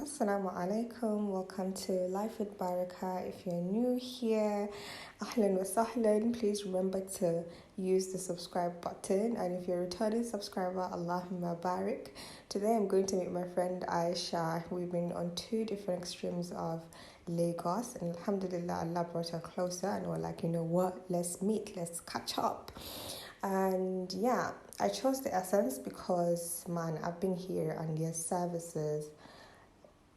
Assalamu alaikum, welcome to Life with Baraka. If you're new here, ahlan wa sahlan, please remember to use the subscribe button. And if you're a returning subscriber, Allahumma barik. Today I'm going to meet my friend Aisha. We've been on two different extremes of Lagos, and alhamdulillah, Allah brought her closer, and we're like, you know what, let's meet, let's catch up. And yeah, I chose the Essence because, man, I've been here and their services,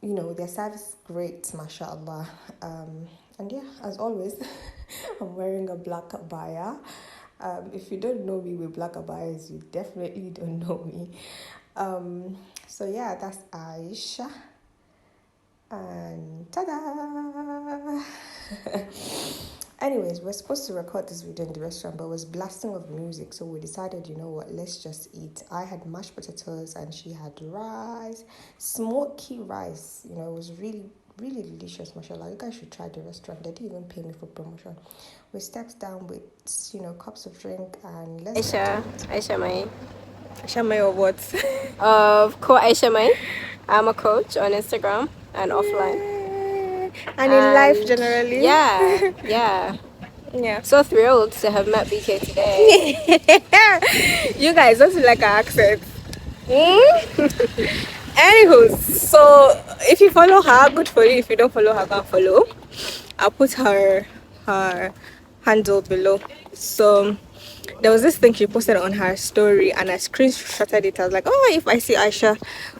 their service is great, mashallah. And yeah, as always, I'm wearing a black abaya. If you don't know me with black abayas, you definitely don't know me. So yeah, that's Aisha. And ta-da! Anyways, we're supposed to record this video in the restaurant, but it was blasting of music, so we decided, you know what, let's just eat. I had mashed potatoes and she had rice, smoky rice. It was really, really delicious, mashallah. You guys should try the restaurant. They didn't even pay me for promotion. We stepped down with, cups of drink and let's aishamai. Aishamai or what? Of co.aishamai. I'm a coach on Instagram and offline. And in life generally. Yeah. Yeah. So thrilled to have met BK today. You guys, don't like our accent. Anywho, so if you follow her, good for you. If you don't follow her, go follow. I'll put her handle below. So there was this thing she posted on her story and I screenshotted it. I was like, oh, if I see Aisha,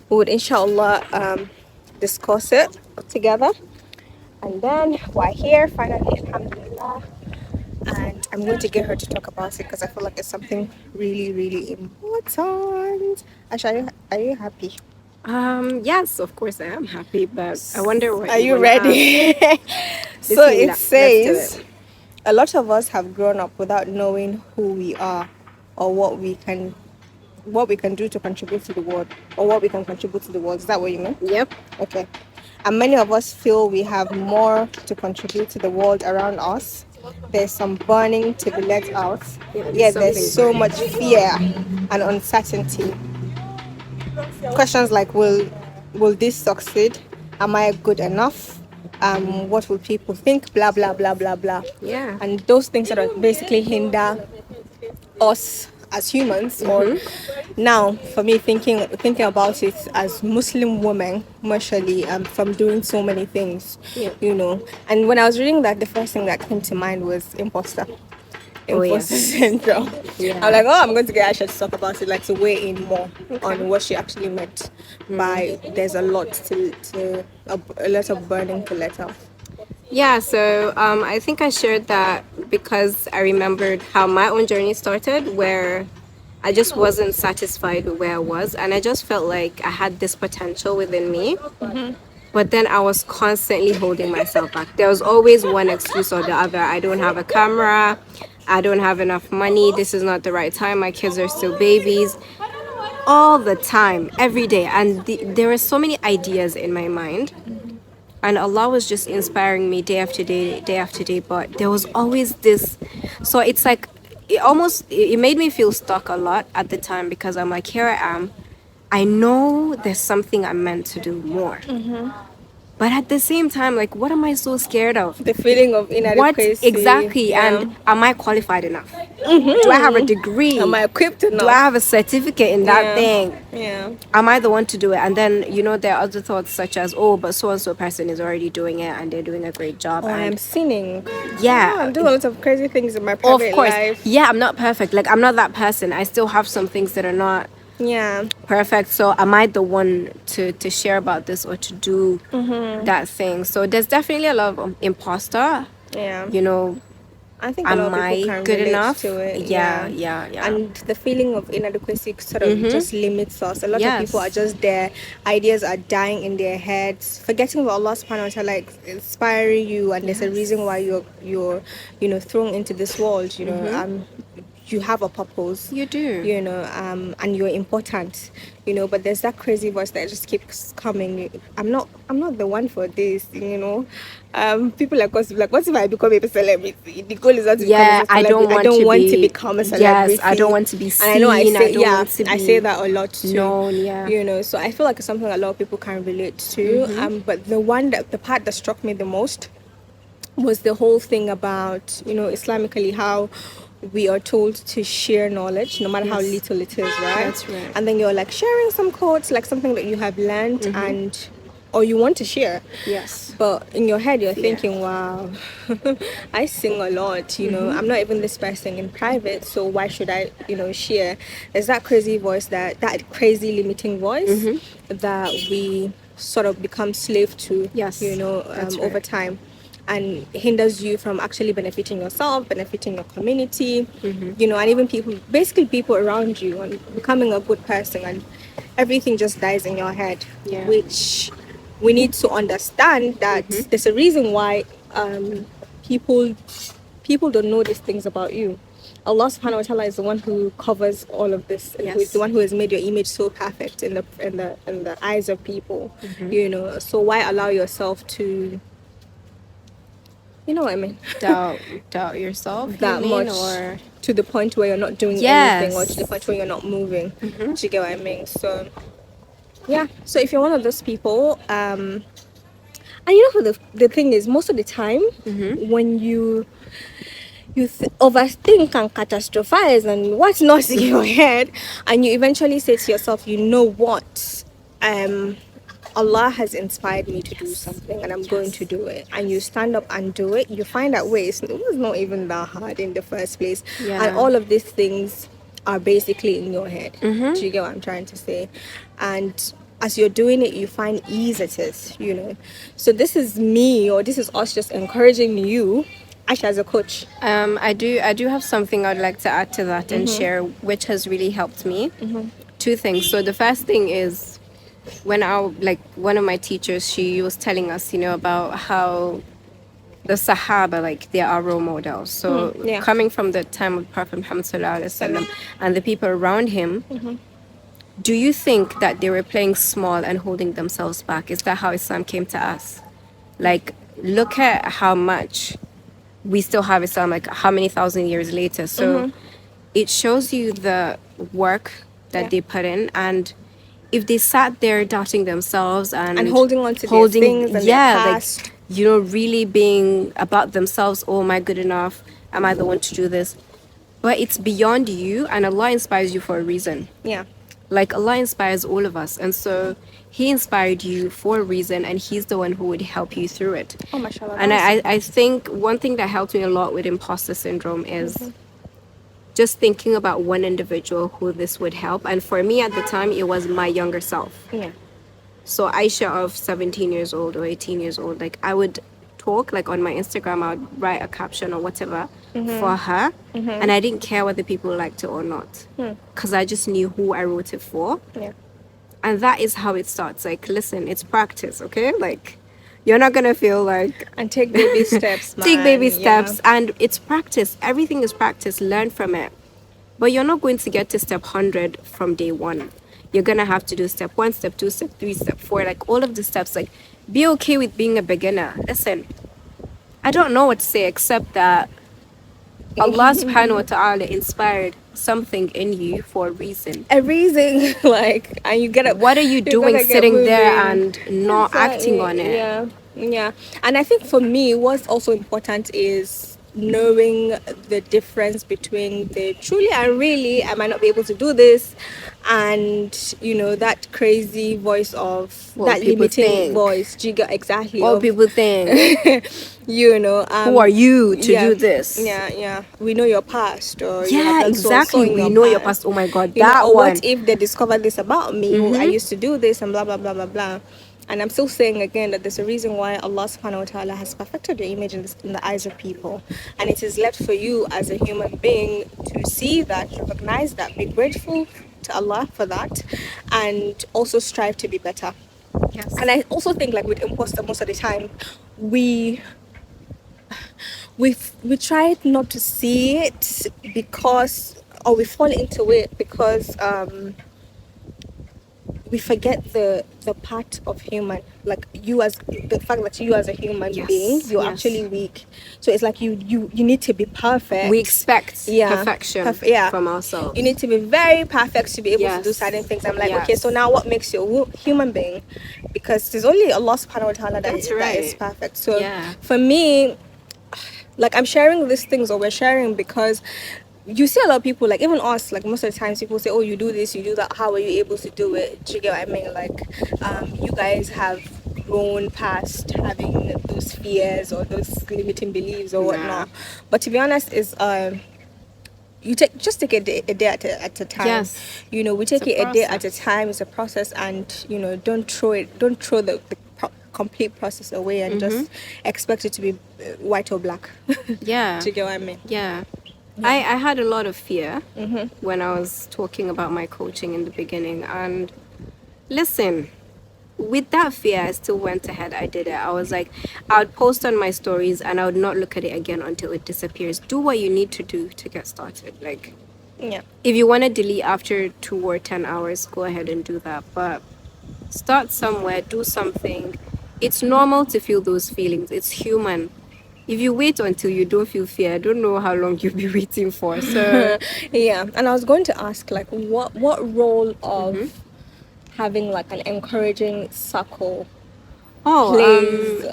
we would inshallah discuss it together. And then we're here finally, alhamdulillah. And I'm going to get her to talk about it because I feel like it's something really, really important. Aisha, are you happy? Yes, of course I am happy, but I wonder what are you ready? So it says a lot of us have grown up without knowing who we are or what we can do to contribute to the world, or what we can contribute to the world. Is that what you mean? Yep. Okay. And many of us feel we have more to contribute to the world around us. There's some burning to be let out. Yeah, there's so much fear and uncertainty. Questions like, will this succeed? Am I good enough? What will people think? Blah blah blah blah blah. Yeah. And those things sort of basically hinder us as humans. Or now for me, thinking about it as Muslim women, mostly from doing so many things. And when I was reading that, the first thing that came to mind was imposter syndrome. I'm like, I'm going to get Aisha to talk about it, like to weigh in more on what she actually meant by there's a lot a lot of burning to let out. Yeah, so I think I shared that because I remembered how my own journey started, where I just wasn't satisfied with where I was, and I just felt like I had this potential within me. But then I was constantly holding myself back. There was always one excuse or the other. I don't have a camera. I don't have enough money. This is not the right time. My kids are still babies. All the time, every day. And there were so many ideas in my mind. And Allah was just inspiring me day after day. But there was always this. So it's like, it made me feel stuck a lot at the time, because I'm like, here I am. I know there's something I'm meant to do more. But at the same time, like, what am I so scared of? The feeling of inadequacy. What exactly? Yeah. And am I qualified enough? Do I have a degree? Am I equipped enough? Do I have a certificate in that thing? Yeah. Am I the one to do it? And then, there are other thoughts such as, oh, but so-and-so person is already doing it and they're doing a great job. And I'm sinning. Yeah. I'm doing a lot of crazy things in my private life. Yeah, I'm not perfect. Like, I'm not that person. I still have some things that are not perfect. So am I the one to share about this or to do that thing? So there's definitely a lot of imposter. Yeah. I think a am lot of people I can good relate enough to it. Yeah. And the feeling of inadequacy sort of just limits us. A lot of people are just there, ideas are dying in their heads, forgetting about Allah subhanahu wa ta'ala, like inspiring you, and there's a reason why you're thrown into this world. you have a purpose. You do. You know, and you're important. You know, but there's that crazy voice that just keeps coming. I'm not the one for this. You know, people like us like, what if I become a celebrity? The goal is not to become a Yeah, I celebrity. don't I want don't to want to be. become a celebrity. Yes, I don't want to be And I know seen. I don't want to I be say that a lot too. known. Yeah. You know, so I feel like it's something a lot of people can relate to. But the part that struck me the most was the whole thing about, you know, Islamically, how we are told to share knowledge no matter how Yes. little it is, right? That's right. And then you're like sharing some quotes, like something that you have learned and or you want to share. Yes. But in your head you're Yeah. thinking, wow, I sing a lot, you know, I'm not even this person in private, so why should I, you know, share? There's that crazy voice, that crazy limiting voice that we sort of become slave to, Yes, you know, that's over right. time, and hinders you from actually benefiting yourself, benefiting your community, you know, and even people around you, and becoming a good person, and everything just dies in your head. Yeah. Which we need to understand that there's a reason why people don't know these things about you. Allah subhanahu wa ta'ala is the one who covers all of this, and who is Yes. the one who has made your image so perfect in the eyes of people. You know, so why allow yourself to, you know what I mean, doubt yourself. that you mean, much, or to the point where you're not doing anything, or to the yes. point where you're not moving. Do you get what I mean? So yeah, so if you're one of those people, and you know, the thing is, most of the time when you overthink and catastrophize and what's not in your head, and you eventually say to yourself, you know what, Allah has inspired me to do something, and I'm going to do it, and you stand up and do it, you find out, wait, it was not even that hard in the first place. Yeah. And all of these things are basically in your head. Do you get what I'm trying to say? And as you're doing it, you find ease at it, you know. So this is me, or this is us just encouraging you, Aisha, as a coach. I do have something I'd like to add to that and share, which has really helped me. Two things. So the first thing is, when one of my teachers, she was telling us, you know, about how the Sahaba, like, they are role models. So Yeah. coming from the time of Prophet Muhammad sallallahu alaihi wasallam and the people around him, do you think that they were playing small and holding themselves back? Is that how Islam came to us? Like, look at how much we still have Islam, like how many thousand years later. So it shows you the work that Yeah. they put in, and if they sat there doubting themselves and holding on to their things and their past. like, you know, really being about themselves, oh, am I good enough? Am I the one to do this? But it's beyond you, and Allah inspires you for a reason. Yeah. Like, Allah inspires all of us, and so He inspired you for a reason, and He's the one who would help you through it. Oh, mashallah. And I think one thing that helped me a lot with imposter syndrome is just thinking about one individual who this would help. And for me at the time, it was my younger self. Yeah. So Aisha of 17 years old or 18 years old, like, I would talk, like, on my Instagram, I would write a caption or whatever for her. And I didn't care whether people liked it or not, because I just knew who I wrote it for. Yeah. And that is how it starts. Like, listen, it's practice, okay? Like, you're not gonna feel like, And take baby steps, man. take baby Yeah. steps, and it's practice. Everything is practice. Learn from it. But you're not going to get to step 100 from day one. You're gonna have to do step 1, step 2, step 3, step 4, like all of the steps. Like, be okay with being a beginner. Listen, I don't know what to say except that Allah subhanahu wa ta'ala inspired something in you for a reason. A reason, like, and you get it. What are you doing sitting there and not acting on it? Yeah, yeah. And I think for me, what's also important is knowing the difference between the truly and really, I might not be able to do this, and, you know, that crazy voice of What that people limiting think. voice, jigger, exactly. What of, people think. you know, Who are you to yeah, do this? Yeah. We know your past, or you Yeah, have done so and so exactly. in We your know your past. Oh my God, You know, that or one. what if they discover this about me? Oh, I used to do this and blah blah blah blah blah. And I'm still saying again that there's a reason why Allah subhanahu wa ta'ala has perfected your image in the eyes of people. And it is left for you as a human being to see that, recognize that, be grateful to Allah for that, and also strive to be better. Yes. And I also think, like, with imposter, most of the time we try not to see it because or we fall into it because we forget the part of human, like you as the fact that you as a human being, Yes, you're yes. actually weak. So it's like you need to be perfect. We expect Yeah, perfection yeah. from You ourselves. need to be very perfect to be able to do Yes, certain things. I'm like, okay, so yes. now what makes you a human being? Because there's only Allah subhanahu wa ta'ala That's that is right. perfect. So Yeah. for me, like I'm sharing these things, or we're sharing, because you see a lot of people, like even us, like most of the times people say, oh, you do this, you do that, how are you able to do it? Do you get what I mean? Like you guys have grown past having those fears or those limiting beliefs or Yeah. whatnot. But to be honest, is you take a day at a time. Yes. You know, we It's take a it a day at a process. time. It's a process, and you know, don't throw the complete process away and Mm-hmm. just expect it to be white or black. Yeah. Do you get what I mean? Yeah. Yeah. I had a lot of fear Mm-hmm. when I was talking about my coaching in the beginning. And listen, with that fear, I still went ahead. I did it. I was like, I would post on my stories and I would not look at it again until it disappears. Do what you need to do to get started. Like, Yeah. if you want to delete after 2 or 10 hours, go ahead and do that. But start somewhere, do something. It's normal to feel those feelings, it's human. If you wait until you don't feel fear, I don't know how long you'll be waiting for. So, Yeah, and I was going to ask, like, what role mhm. of having like an encouraging circle Oh, plays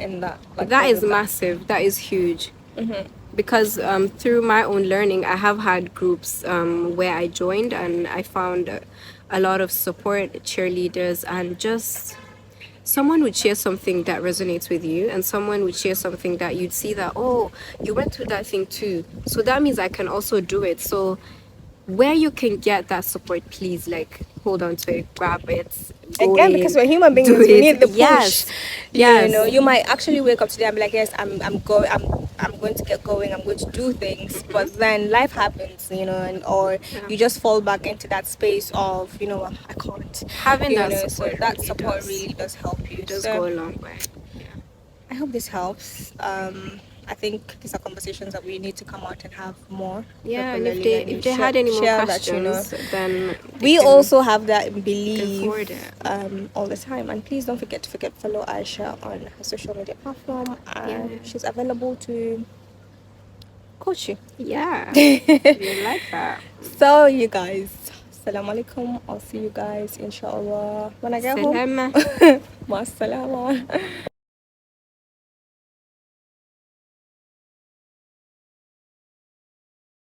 in that, like, that what is is that? massive. That is huge. Because through my own learning, I have had groups where I joined and I found a lot of support, cheerleaders, and just someone would share something that resonates with you, and someone would share something that you'd see that, oh, you went through that thing too. So that means I can also do it. So where you can get that support, please, like, hold on to it, grab it, go Again, because in, we're human do beings, we it. need the push. Yes, You know, yes. you might actually wake up today and be like, yes, I'm going to get going, I'm going to do things, but then life happens, you know, and or Yeah. you just fall back into that space of, you know what, I can't, Having you that know. So support that really support does. really does help you. It does So go a long way. Yeah. I hope this helps. I think these are conversations that we need to come out and have more Yeah, and regularly, and you if they had any more share that, you know. questions, then they We can also have that forward belief it. all the time. And please don't forget to follow Aisha on her social media platform. Yeah. She's available to coach you. Yeah. We like that. So, you guys, Assalamu alaikum. I'll see you guys, inshallah, when I get home. Salama. Ma salama.